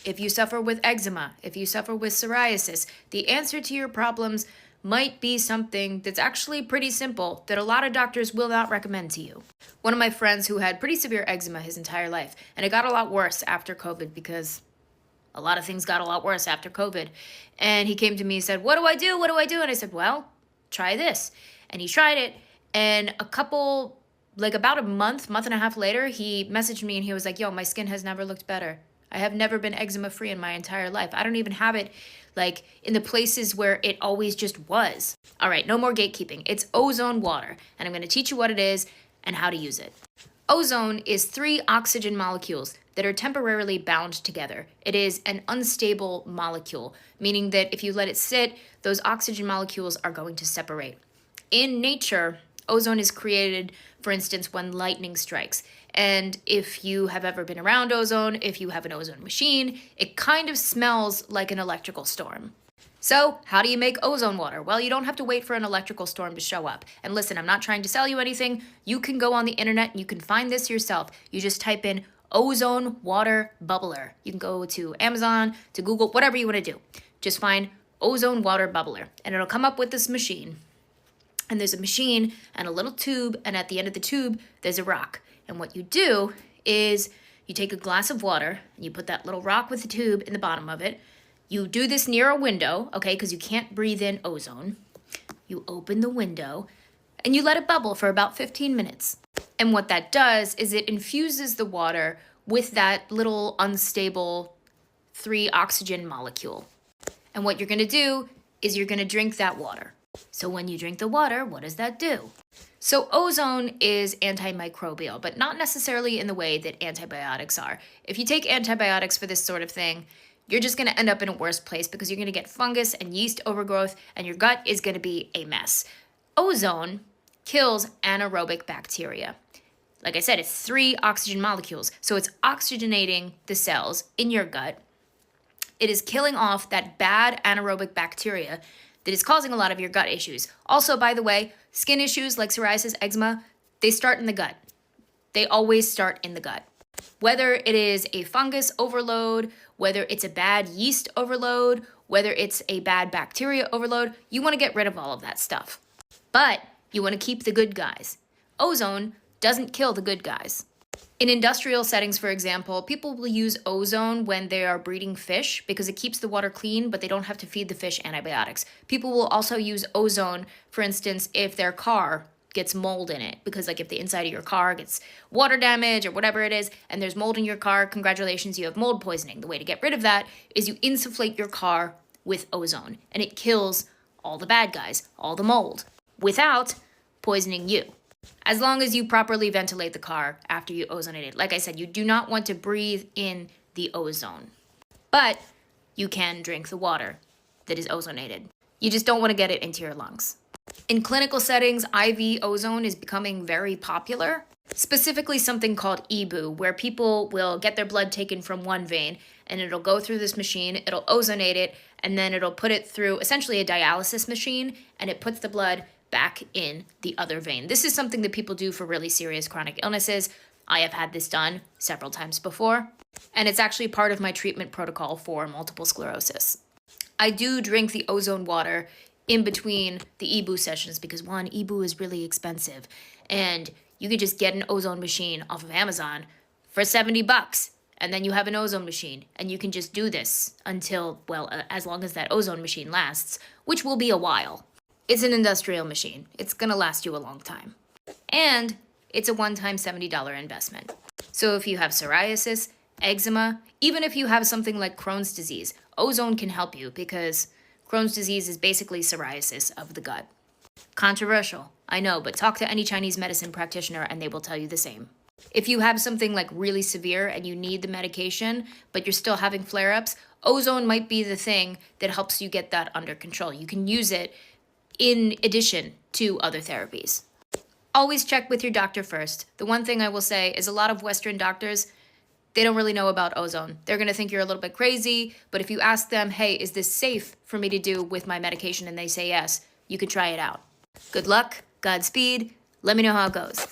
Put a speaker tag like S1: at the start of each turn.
S1: If you suffer with eczema, if you suffer with psoriasis, the answer to your problems might be something that's actually pretty simple that a lot of doctors will not recommend to you. One of my friends who had pretty severe eczema his entire life, and it got a lot worse after COVID because a lot of things got a lot worse after COVID. And he came to me and said, "What do I do? What do I do?" And I said, "Well, try this." And he tried it, and about a month and a half later, he messaged me and he was like, "Yo, my skin has never looked better. I have never been eczema free in my entire life. I don't even have it like in the places where it always just was." All right, no more gatekeeping. It's ozone water, and I'm going to teach you what it is and how to use it. Ozone is 3 oxygen molecules that are temporarily bound together. It is an unstable molecule, meaning that if you let it sit, those oxygen molecules are going to separate. In nature, ozone is created, for instance, when lightning strikes. And if you have ever been around ozone, if you have an ozone machine, it kind of smells like an electrical storm. So how do you make ozone water? Well, you don't have to wait for an electrical storm to show up. And listen, I'm not trying to sell you anything. You can go on the internet and you can find this yourself. You just type in ozone water bubbler. You can go to Amazon, to Google, whatever you want to do. Just find ozone water bubbler and it'll come up with this machine. And there's a machine and a little tube, and at the end of the tube, there's a rock. And what you do is you take a glass of water and you put that little rock with the tube in the bottom of it. You do this near a window, okay, because you can't breathe in ozone. You open the window and you let it bubble for about 15 minutes. And what that does is it infuses the water with that little unstable 3 oxygen molecule. And what you're going to do is you're going to drink that water. So when you drink the water, what does that do? So ozone is antimicrobial, but not necessarily in the way that antibiotics are. If you take antibiotics for this sort of thing, you're just going to end up in a worse place because you're going to get fungus and yeast overgrowth and your gut is going to be a mess. Ozone kills anaerobic bacteria. Like I said, it's 3 oxygen molecules, so it's oxygenating the cells in your gut. It is killing off that bad anaerobic bacteria that is causing a lot of your gut issues. Also, by the way, skin issues like psoriasis, eczema, they start in the gut. They always start in the gut. Whether it is a fungus overload, whether it's a bad yeast overload, whether it's a bad bacteria overload, you want to get rid of all of that stuff. But you want to keep the good guys. Ozone doesn't kill the good guys. In industrial settings, for example, people will use ozone when they are breeding fish because it keeps the water clean, but they don't have to feed the fish antibiotics. People will also use ozone, for instance, if their car gets mold in it, because like if the inside of your car gets water damage or whatever it is, and there's mold in your car, congratulations, you have mold poisoning. The way to get rid of that is you insufflate your car with ozone, and it kills all the bad guys, all the mold, without poisoning you. As long as you properly ventilate the car after you ozonate it. Like I said, you do not want to breathe in the ozone. But you can drink the water that is ozonated. You just don't want to get it into your lungs. In clinical settings, IV ozone is becoming very popular. Specifically something called EBOO, where people will get their blood taken from one vein and it'll go through this machine, it'll ozonate it, and then it'll put it through essentially a dialysis machine, and it puts the blood back in the other vein. This is something that people do for really serious chronic illnesses. I have had this done several times before, and it's actually part of my treatment protocol for multiple sclerosis. I do drink the ozone water in between the EBOO sessions because one, EBOO is really expensive, and you could just get an ozone machine off of Amazon for $70, and then you have an ozone machine, and you can just do this until, as long as that ozone machine lasts, which will be a while. It's an industrial machine. It's gonna last you a long time. And it's a one-time $70 investment. So if you have psoriasis, eczema, even if you have something like Crohn's disease, ozone can help you because Crohn's disease is basically psoriasis of the gut. Controversial, I know, but talk to any Chinese medicine practitioner and they will tell you the same. If you have something like really severe and you need the medication, but you're still having flare-ups, ozone might be the thing that helps you get that under control. You can use it in addition to other therapies. Always check with your doctor first. The one thing I will say is a lot of Western doctors, they don't really know about ozone. They're gonna think you're a little bit crazy, but if you ask them, hey, is this safe for me to do with my medication? And they say yes, you could try it out. Good luck, Godspeed, let me know how it goes.